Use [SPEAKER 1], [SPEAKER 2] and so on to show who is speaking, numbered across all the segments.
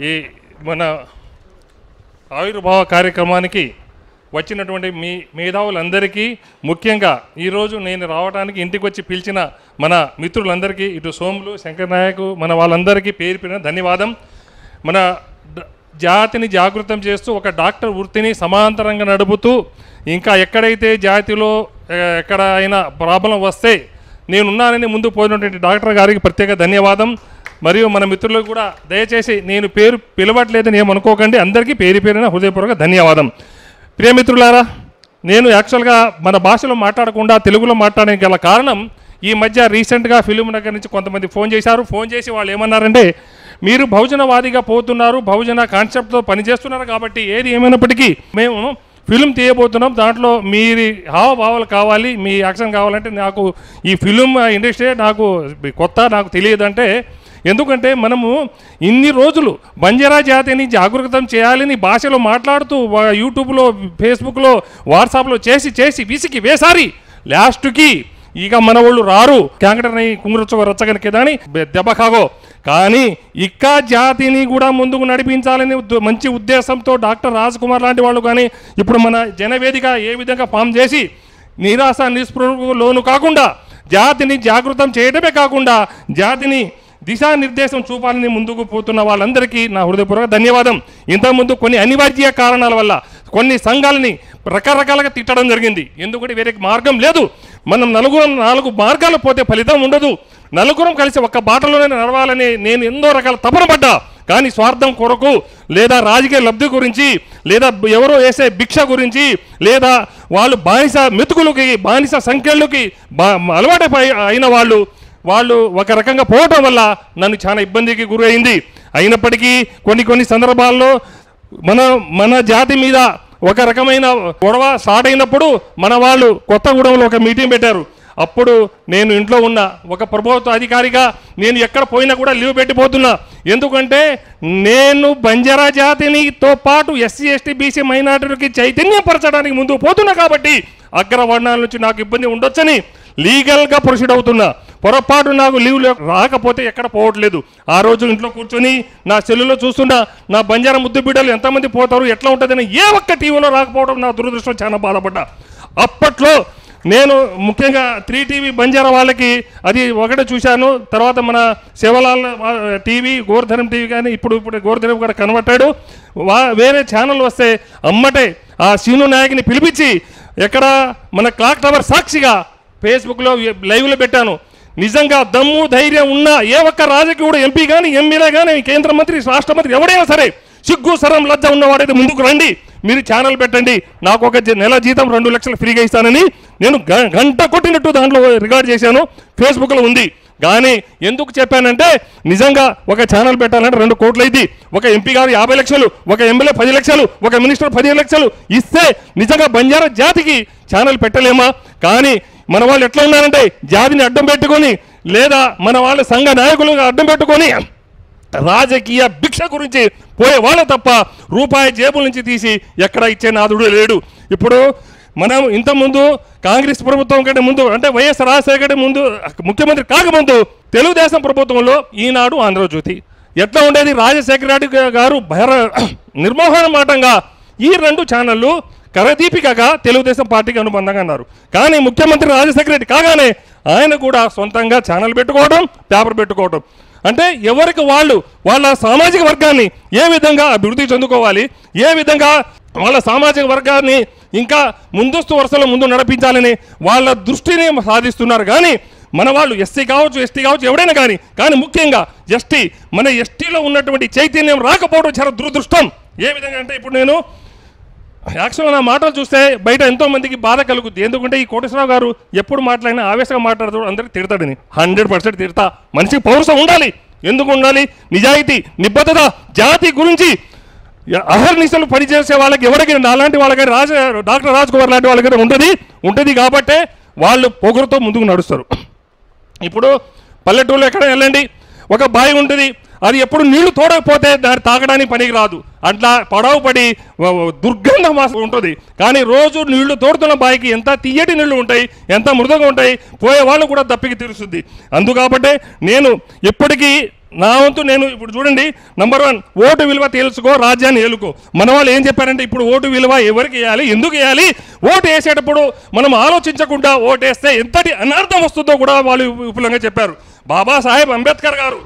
[SPEAKER 1] ఈ మన ఆవిర్భావ కార్యక్రమానికి వచ్చినటువంటి మీ మేధావులందరికీ, ముఖ్యంగా ఈరోజు నేను రావడానికి ఇంటికి వచ్చి పిలిచిన మన మిత్రులందరికీ, ఇటు సోములు, శంకర్ నాయకు, మన వాళ్ళందరికీ పేరు పేరున ధన్యవాదం. మన జాతిని జాగృతం చేస్తూ ఒక డాక్టర్ వృత్తిని సమాంతరంగా నడుపుతూ, ఇంకా ఎక్కడైతే జాతిలో ఎక్కడ అయినా ప్రాబ్లం వస్తే నేనున్నానని ముందు పోయినటువంటి డాక్టర్ గారికి ప్రత్యేక ధన్యవాదం. మరియు మన మిత్రులకు కూడా దయచేసి నేను పేరు పిలవట్లేదని ఏమనుకోకండి, అందరికీ పేరు పేరున హృదయపూర్వక ధన్యవాదం. ప్రియమిత్రులారా, నేను యాక్చువల్గా మన భాషలో మాట్లాడకుండా తెలుగులో మాట్లాడడానికి గల కారణం, ఈ మధ్య రీసెంట్గా ఫిలిం నగర్ నుంచి కొంతమంది ఫోన్ చేసి వాళ్ళు ఏమన్నారంటే, మీరు బహుజనవాదిగా పోతున్నారు, బహుజన కాన్సెప్ట్తో పనిచేస్తున్నారు కాబట్టి ఏది ఏమైనప్పటికీ మేము ఫిలిం తీయబోతున్నాం, దాంట్లో మీరి హావభావాలు కావాలి, మీ యాక్షన్ కావాలంటే నాకు ఈ ఫిలిం ఇండస్ట్రీ నాకు కొత్త, నాకు తెలియదంటే, ఎందుకంటే మనము ఇన్ని రోజులు బంజారా జాతిని జాగృతం చేయాలని భాషలో మాట్లాడుతూ యూట్యూబ్లో, ఫేస్బుక్లో, వాట్సాప్లో చేసి విసికి వేసారి లాస్ట్కి ఇక మన వాళ్ళు రారు, క్యాంకటర్ని కుంగురొచ్చ రచ్చగని కేదాని దెబ్బ కాగో. కానీ ఇక్క జాతిని కూడా ముందుకు నడిపించాలని మంచి ఉద్దేశంతో డాక్టర్ రాజ్ కుమార్ లాంటి వాళ్ళు కానీ ఇప్పుడు మన జనవేదిక ఏ విధంగా ఫామ్ చేసి నిరాశ నిస్పృహకు లోను కాకుండా జాతిని జాగృతం చేయడమే కాకుండా జాతిని దిశానిర్దేశం చూపాలని ముందుకు పోతున్న వాళ్ళందరికీ నా హృదయపూర్వక ధన్యవాదం. ఇంతకుముందు కొన్ని అనివార్య కారణాల వల్ల కొన్ని సంఘాలని రకరకాలుగా తిట్టడం జరిగింది. ఎందుకంటే వేరే మార్గం లేదు. మనం నాలుగు మార్గాలు పోతే ఫలితం ఉండదు. నలుగురం కలిసి ఒక్క బాటలోనే నడవాలని నేను ఎన్నో రకాల తపన పడ్డా. కానీ స్వార్థం కొరకు, లేదా రాజకీయ లబ్ధి గురించి, లేదా ఎవరో వేసే భిక్ష గురించి, లేదా వాళ్ళు బానిస మెతుకులకి, బానిస సంఖ్యలకి అలవాటు అయిన వాళ్ళు ఒక రకంగా పోవటం వల్ల నన్ను చాలా ఇబ్బందికి గురైంది. అయినప్పటికీ కొన్ని సందర్భాల్లో మన జాతి మీద ఒక రకమైన గొడవ స్టార్ట్ అయినప్పుడు మన వాళ్ళు కొత్తగూడెంలో ఒక మీటింగ్ పెట్టారు. అప్పుడు నేను ఇంట్లో ఉన్న ఒక ప్రభుత్వ అధికారిగా నేను ఎక్కడ పోయినా కూడా లీవ్ పెట్టిపోతున్నా. ఎందుకంటే నేను బంజారా జాతినితో పాటు ఎస్సీ ఎస్టీ బీసీ మైనారిటీకి చైతన్యపరచడానికి ముందుకు పోతున్నా కాబట్టి అగ్రవర్ణాల నుంచి నాకు ఇబ్బంది ఉండొచ్చని లీగల్గా ప్రొసీడ్ అవుతున్నా. పొరపాటు నాకు లీవ్ రాకపోతే ఎక్కడ పోవట్లేదు. ఆ రోజు ఇంట్లో కూర్చొని నా సెల్లులో చూస్తున్నా నా బంజారా ముద్దు బిడ్డలు ఎంతమంది పోతారు, ఎట్లా ఉంటుందని ఏ ఒక్క టీవీలో రాకపోవడం నా దురదృష్టం, చాలా బాధపడ్డా. అప్పట్లో నేను ముఖ్యంగా 3TV బంజారా వాళ్ళకి అది ఒకటే చూశాను. తర్వాత మన శివలాల్ టీవీ, గోవర్ధనం టీవీ కానీ ఇప్పుడు గోవర్ధనం కూడా కనబట్టాడు. వేరే ఛానల్ వస్తే అమ్మటే ఆ సీను నాయక్ని పిలిపించి ఎక్కడ మన క్లాక్ టవర్ సాక్షిగా ఫేస్బుక్లో లైవ్లో పెట్టాను. నిజంగా దమ్ము ధైర్యం ఉన్న ఏ ఒక్క రాజకీయుడు, ఎంపీ కానీ, ఎమ్మెల్యే కానీ, కేంద్ర మంత్రి, రాష్ట్ర మంత్రి ఎవడైనా సరే సిగ్గు సరం లజ్జ ఉన్నవాడైతే ముందుకు రండి, మీరు ఛానల్ పెట్టండి, నాకు ఒక నెల జీతం 2 లక్షలు ఫ్రీగా ఇస్తానని నేను గంట కొట్టినట్టు దాంట్లో రికార్డ్ చేశాను. ఫేస్బుక్లో ఉంది. కానీ ఎందుకు చెప్పానంటే, నిజంగా ఒక ఛానల్ పెట్టాలంటే 2 కోట్లు అయింది. ఒక ఎంపీ గారు 50 లక్షలు, ఒక ఎమ్మెల్యే 10 లక్షలు, ఒక మినిస్టర్ 15 లక్షలు ఇస్తే నిజంగా బంజారా జాతికి ఛానల్ పెట్టలేమా? కానీ మన వాళ్ళు ఎట్లా ఉన్నారంటే జాతిని అడ్డం పెట్టుకొని, లేదా మన వాళ్ళ సంఘ నాయకులుగా అడ్డం పెట్టుకొని రాజకీయ భిక్ష గురించి పోయే వాళ్ళ తప్ప రూపాయి జేబుల నుంచి తీసి ఎక్కడ ఇచ్చే నాదుడు లేడు. ఇప్పుడు మనం ఇంతకుముందు కాంగ్రెస్ ప్రభుత్వం కంటే ముందు, అంటే వైఎస్ రాజశేఖర్ ముందు ముఖ్యమంత్రి కాకముందు తెలుగుదేశం ప్రభుత్వంలో ఈనాడు, ఆంధ్రజ్యోతి ఎట్లా ఉండేది? రాజశేఖర రెడ్డి గారు నిర్మోహమాటంగా ఈ 2 ఛానళ్ళు కరదీపికగా తెలుగుదేశం పార్టీకి అనుబంధంగా అన్నారు. కానీ ముఖ్యమంత్రి రాజశేఖర రెడ్డి కాగానే ఆయన కూడా సొంతంగా ఛానల్ పెట్టుకోవడం, పేపర్ పెట్టుకోవడం, అంటే ఎవరికి వాళ్ళ సామాజిక వర్గాన్ని ఏ విధంగా అభివృద్ధి చెందుకోవాలి, ఏ విధంగా వాళ్ళ సామాజిక వర్గాన్ని ఇంకా ముందస్తు వరుసలో ముందు నడిపించాలని వాళ్ళ దృష్టిని సాధిస్తున్నారు. కానీ మన వాళ్ళు ఎస్సీ కావచ్చు, ఎస్టీ కావచ్చు, ఎవడైనా కానీ ముఖ్యంగా మన ఎస్టీలో ఉన్నటువంటి చైతన్యం రాకపోవడం చాలా దురదృష్టం. ఏ విధంగా అంటే, ఇప్పుడు నేను యాక్చువల్గా నా మాటలు చూస్తే బయట ఎంతోమందికి బాధ కలుగుద్ది. ఎందుకంటే ఈ కోటేశ్వరరావు గారు ఎప్పుడు మాట్లాడినా ఆవేశంగా మాట్లాడుతూ అందరికీ తిడతాడని. 100% తిడతా. మనిషికి పౌరుషం ఉండాలి. ఎందుకు ఉండాలి? నిజాయితీ, నిబద్ధత, జాతి గురించి అహర్నిశలు పనిచేసే వాళ్ళకి ఎవరికి, అలాంటి వాళ్ళకి డాక్టర్ రాజ్ కుమార్ లాంటి వాళ్ళకి ఉంటుంది కాబట్టే వాళ్ళు పొగరుతో ముందుకు నడుస్తారు. ఇప్పుడు పల్లెటూరులో ఎక్కడ వెళ్ళండి, ఒక బావి ఉంటుంది, అది ఎప్పుడు నీళ్లు తోడకపోతే దాన్ని తాగడానికి పనికి రాదు. అట్లా పడవ పడి దుర్గంధం ఉంటుంది. కానీ రోజు నీళ్లు తోడుతున్న బావికి ఎంత తీయటి నీళ్లు ఉంటాయి, ఎంత మృదుగా ఉంటాయి, పోయే వాళ్ళు కూడా దప్పికి తీరుస్తుంది. అందుకాబట్టే నేను ఎప్పటికీ నా వంతు నేను ఇప్పుడు చూడండి, నంబర్ 1 ఓటు విలువ తెలుసుకో, రాజ్యాన్ని ఏలుకో. మన వాళ్ళు ఏం చెప్పారంటే ఇప్పుడు ఓటు విలువ ఎవరికి వేయాలి, ఎందుకు వేయాలి, ఓటు వేసేటప్పుడు మనం ఆలోచించకుండా ఓటు వేస్తే ఎంతటి అనర్థం వస్తుందో కూడా వాళ్ళు విపులంగా చెప్పారు. బాబాసాహెబ్ అంబేద్కర్ గారు,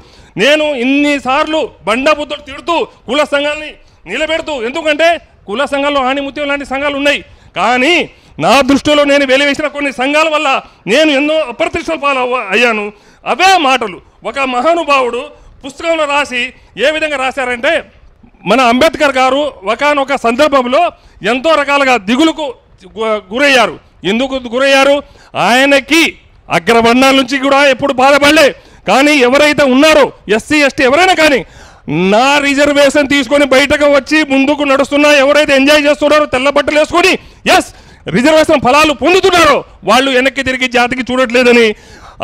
[SPEAKER 1] నేను ఇన్నిసార్లు బండబుద్ధులు తిడుతూ కుల సంఘాన్ని నిలబెడుతూ, ఎందుకంటే కుల సంఘాల్లో ఆణిముత్యం లాంటి సంఘాలు ఉన్నాయి, కానీ నా దృష్టిలో నేను వెలివేసిన కొన్ని సంఘాల వల్ల నేను ఎన్నో అప్రతిష్టలు పాలు అయ్యాను. అవే మాటలు ఒక మహానుభావుడు పుస్తకంలో రాసి ఏ విధంగా రాశారంటే, మన అంబేద్కర్ గారు ఒకానొక సందర్భంలో ఎంతో రకాలుగా దిగులుకు గురయ్యారు. ఎందుకు గురయ్యారు? ఆయనకి అగ్రవర్ణాల నుంచి కూడా ఎప్పుడు బాధపడలే, కానీ ఎవరైతే ఉన్నారో ఎస్సీ ఎస్టీ ఎవరైనా కానీ నా రిజర్వేషన్ తీసుకొని బయటకు వచ్చి ముందుకు నడుస్తున్నా, ఎవరైతే ఎంజాయ్ చేస్తున్నారో తెల్ల బట్టలు వేసుకొని ఎస్ రిజర్వేషన్ ఫలాలు పొందుతున్నారో వాళ్ళు వెనక్కి తిరిగి జాతికి చూడట్లేదని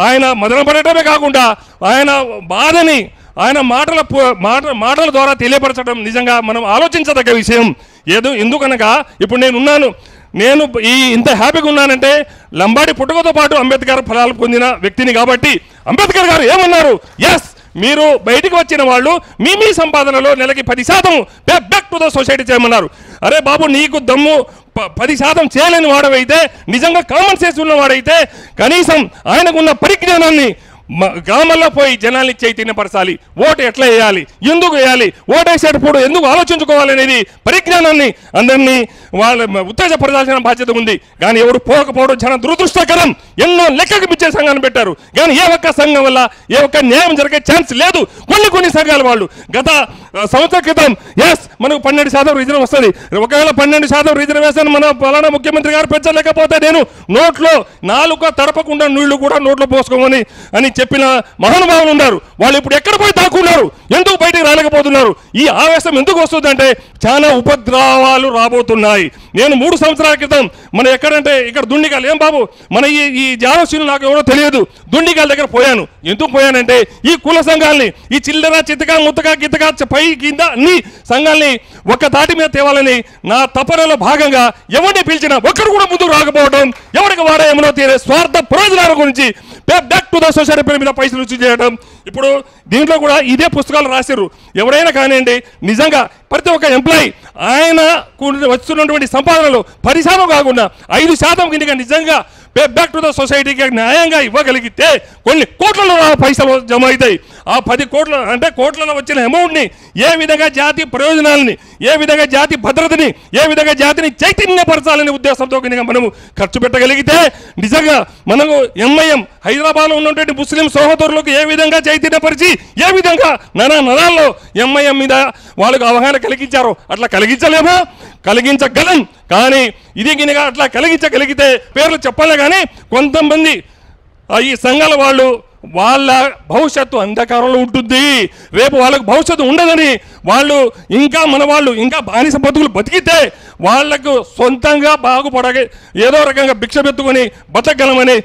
[SPEAKER 1] ఆయన మదనపడటమే కాకుండా ఆయన బాధని ఆయన మాటల ద్వారా తెలియపరచడం నిజంగా మనం ఆలోచించదగ్గ విషయం. ఎందుకనగా ఇప్పుడు నేను ఇంత హ్యాపీగా ఉన్నానంటే లంబాడి పుట్టుకతో పాటు అంబేద్కర్ ఫలాలు పొందిన వ్యక్తిని కాబట్టి అంబేద్కర్ గారు ఏమన్నారు, ఎస్ మీరు బయటికి వచ్చిన వాళ్ళు మీ సంపాదనలో నెలకి 10% బ్యాక్ టు ద సొసైటీ చేయమన్నారు. అరే బాబు, నీకు దమ్ము 10% చేయలేని వాడవైతే, నిజంగా కామన్ సెన్స్ ఉన్నవాడైతే కనీసం ఆయనకున్న పరిజ్ఞానాన్ని గ్రామాల్లో పోయి జనాల్ని చైతన్యపరచాలి. ఓటు ఎట్లా వేయాలి, ఎందుకు వేయాలి, ఓటు వేసేటప్పుడు ఎందుకు ఆలోచించుకోవాలి అనేది పరిజ్ఞానాన్ని అందరినీ వాళ్ళ ఉత్తేజపరచాల్సిన బాధ్యత ఉంది. కానీ ఎవరు పోకపోవడం చాలా దురదృష్టకరం. ఎన్నో లెక్కకు మించే సంఘాన్ని పెట్టారు, కానీ ఏ ఒక్క సంఘం వల్ల ఏ ఒక్క న్యాయం జరిగే ఛాన్స్ లేదు. కొన్ని సంఘాల వాళ్ళు గత సంవత్సరం క్రితం ఎస్ మనకు 12% రిజర్వ్ వస్తుంది, ఒకవేళ 12% రిజర్వేషన్ మన పలానా ముఖ్యమంత్రి గారు పెంచలేకపోతే నేను నోట్లో నాలుక తడపకుండా నీళ్లు కూడా నోట్లో పోసుకోమని అని చెప్పిన మహానుభావులు ఉన్నారు. వాళ్ళు ఇప్పుడు ఎక్కడ పోయి దాక్కున్నారు, ఎందుకు బయటికి రాలేకపోతున్నారు? ఈ ఆవేశం ఎందుకు వస్తుందంటే చాలా ఉపద్రవాలు రాబోతున్నాయి. నేను 3 సంవత్సరాల క్రితం మన ఎక్కడంటే ఇక్కడ దుండిగాలు, ఏం బాబు మన ఈ జానశ్రీలు నాకు ఎవరో తెలియదు, దుండిగాల దగ్గర పోయాను. ఎందుకు పోయానంటే ఈ కుల సంఘాలని, ఈ చిల్లర చిత్తగా ముత్తగా గిత్తగా పై కింద అన్ని సంఘాలని ఒక్క తాటి మీద తేవాలని నా తపనలో భాగంగా ఎవరిని పిలిచినా ఒక్కరు కూడా ముందుకు రాకపోవడం, ఎవరికి వాడే ఏమనో తీరే స్వార్థ ప్రయోజనాల గురించి బ్యాక్ టు ద సొసైటీ పేరు మీద పైసలు రుచి చేయడం. ఇప్పుడు దీంట్లో కూడా ఇదే పుస్తకాలు రాశారు. ఎవరైనా కానివ్వండి, నిజంగా ప్రతి ఒక్క ఎంప్లాయీ ఆయన వస్తున్నటువంటి సంపాదనలో 10% కాకుండా 5% కింద నిజంగా బ్యాక్ టు ద సొసైటీకి న్యాయంగా ఇవ్వగలిగితే కొన్ని కోట్లలో పైసలు జమ అవుతాయి. ఆ 10 కోట్ల అంటే కోట్లలో వచ్చిన అమౌంట్ని ఏ విధంగా జాతి ప్రయోజనాలని, ఏ విధంగా జాతి భద్రతని, ఏ విధంగా జాతిని చైతన్యపరచాలనే ఉద్దేశంతో మనము ఖర్చు పెట్టగలిగితే నిజంగా మనము ఎంఐఎం హైదరాబాద్లో ఉన్నటువంటి ముస్లిం సహోదరులకు ఏ విధంగా చైతన్యపరిచి ఏ విధంగా నరాల్లో ఎంఐఎం మీద వాళ్ళకు అవగాహన కలిగించారో అట్లా కలిగించలేమా? కలిగించగలం. కానీ ఇది గినగా అట్లా కలిగించగలిగితే పేర్లు చెప్పాలి, కానీ కొంతమంది ఈ సంఘాల వాళ్ళ భవిష్యత్తు అంధకారంలో ఉంటుంది. రేపు వాళ్ళకు భవిష్యత్తు ఉండదని వాళ్ళు మన వాళ్ళు ఇంకా బానిస బతుకులు బతికితే వాళ్లకు సొంతంగా బాగుపడగే ఏదో రకంగా భిక్ష పెట్టుకొని బతకగలమని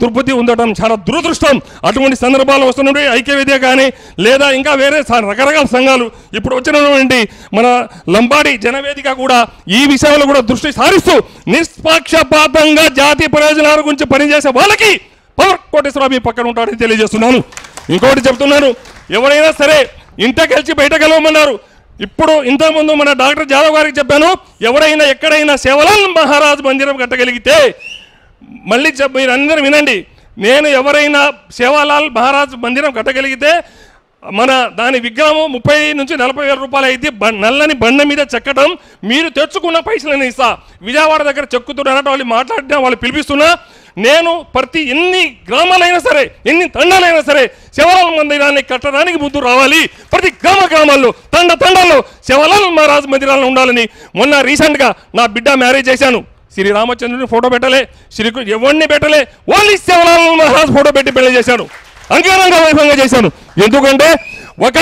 [SPEAKER 1] దుర్బుద్ధి ఉండటం చాలా దురదృష్టం. అటువంటి సందర్భాలు వస్తున్నటువంటి ఐక్యవేదిక కానీ లేదా ఇంకా వేరే రకరకాల సంఘాలు ఇప్పుడు వచ్చినటువంటి మన లంబాడి జనవేదిక కూడా ఈ విషయంలో కూడా దృష్టి సారిస్తూ నిష్పక్షపాతంగా జాతి ప్రయోజనాల గురించి పనిచేసే వాళ్ళకి పవర్ కోటేశ్వరరావు మీ పక్కన ఉంటాడని తెలియజేస్తున్నాను. ఇంకోటి చెప్తున్నాను, ఎవరైనా సరే ఇంట కలిసి బయట కలవమన్నారు. ఇప్పుడు ఇంతకుముందు మన డాక్టర్ జాదవ్ గారికి చెప్పాను, ఎవరైనా ఎక్కడైనా సేవలాల్ మహారాజ్ మందిరం కట్టగలిగితే, మళ్ళీ మీరు అందరూ వినండి, నేను ఎవరైనా సేవాలాల్ మహారాజ్ మందిరం కట్టగలిగితే దాని విగ్రహం 30 నుంచి 40 వేల రూపాయలు అయితే నల్లని బండ మీద చెక్కడం, మీరు తెచ్చుకున్న పైసలని ఇస్తా. విజయవాడ దగ్గర చెక్కుతున్నట్టు వాళ్ళు మాట్లాడినా వాళ్ళు పిలిపిస్తున్నా, నేను ప్రతి ఎన్ని గ్రామాలైనా సరే ఎన్ని తండాలైనా సరే సేవాలాల్ మందిరాన్ని కట్టడానికి ముందు రావాలి. ప్రతి గ్రామాల్లో తండాల్లో సేవాలాల్ మహారాజ్ మందిరాలు ఉండాలని మొన్న రీసెంట్గా నా బిడ్డ మ్యారేజ్ చేశాను. శ్రీ రామచంద్రుని ఫోటో పెట్టలే, ఎవరిని పెట్టలే, ఓన్లీ సేవాలాల్ మహారాజ్ ఫోటో పెట్టి పెళ్లి చేశాను. అంగరంగ వైభవంగా చేశాను. ఎందుకంటే ఒక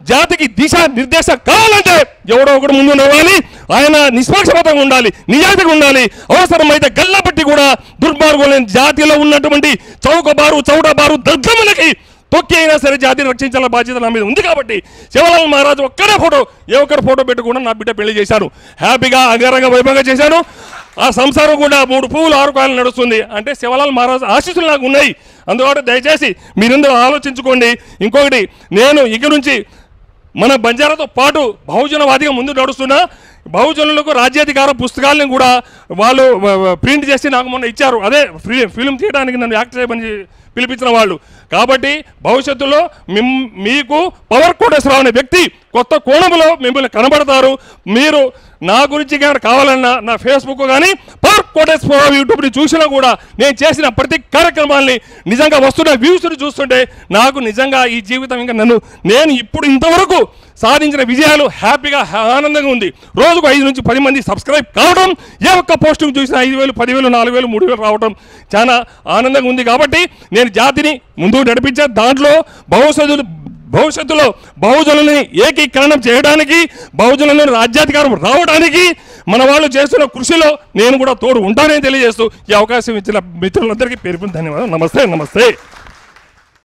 [SPEAKER 1] జాతికి దిశ నిర్దేశం కావాలంటే ఎవడో ఒకడు ముందు నడవాలి, ఆయన నిష్పక్షపాతంగా ఉండాలి, నిజాయితీగా ఉండాలి. అవసరమైతే గల్లబట్టి కూడా దుర్మార్గులైన జాతిలో ఉన్నటువంటి చౌటబారు దర్శములకి తొక్కి అయినా సరే జాతిని రక్షించాల బాధ్యత నా మీద ఉంది. కాబట్టి సేవాలాల్ మహారాజు ఒక్కడే ఫోటో ఏ ఒక్కరు ఫోటో పెట్టుకుండా నా బిడ్డ పెళ్లి చేశాను. హ్యాపీగా అంగరంగ వైభవంగా చేశాను. ఆ సంసారం కూడా 3 పువ్వులు 6 కాయలు నడుస్తుంది అంటే శివలాల్ మహారాజ్ ఆశీస్సులు నాకు ఉన్నాయి. అందువల్ల దయచేసి మీరందరూ ఆలోచించుకోండి. ఇంకొకటి, నేను ఇక నుంచి మన బంజారాతో పాటు బహుజనవాదిగా ముందు నడుస్తున్నా. బహుజనులకు రాజ్యాధికార పుస్తకాలను కూడా వాళ్ళు ప్రింట్ చేసి నాకు మొన్న ఇచ్చారు. అదే ఫిల్మ్ తీయడానికి నన్ను యాక్ట్ చేయమని పిలిపించిన వాళ్ళు. కాబట్టి భవిష్యత్తులో మీకు పవర్ కోటేశ్వరరావు అనే వ్యక్తి కొత్త కోణంలో మిమ్మల్ని కనబడతారు. మీరు నా గురించి కావాలన్నా నా ఫేస్బుక్ కానీ పవర్ కోటేశ్వరరావు యూట్యూబ్ని చూసినా కూడా నేను చేసిన ప్రతి కార్యక్రమాల్ని నిజంగా వస్తున్న వ్యూస్ని చూస్తుంటే నాకు నిజంగా ఈ జీవితం ఇంకా నేను ఇప్పుడు ఇంతవరకు సాధించిన విజయాలు హ్యాపీగా ఆనందంగా ఉంది. రోజుకు 5 నుంచి 10 మంది సబ్స్క్రైబ్ కావడం, ఏ ఒక్క పోస్టింగ్ చూసినా 5,000, 10,000, 4,000, 3,000 రావడం చాలా ఆనందంగా ఉంది. కాబట్టి నేను జాతిని ముందుకు నడిపించే దాంట్లో భవిష్యత్తులో బహుజనుల్ని ఏకీకరణం చేయడానికి, బహుజనులను రాజ్యాధికారం రావడానికి మన వాళ్ళు చేస్తున్న కృషిలో నేను కూడా తోడు ఉంటానని తెలియజేస్తూ ఈ అవకాశం ఇచ్చిన మిత్రులందరికీ పేరు ధన్యవాదాలు. నమస్తే.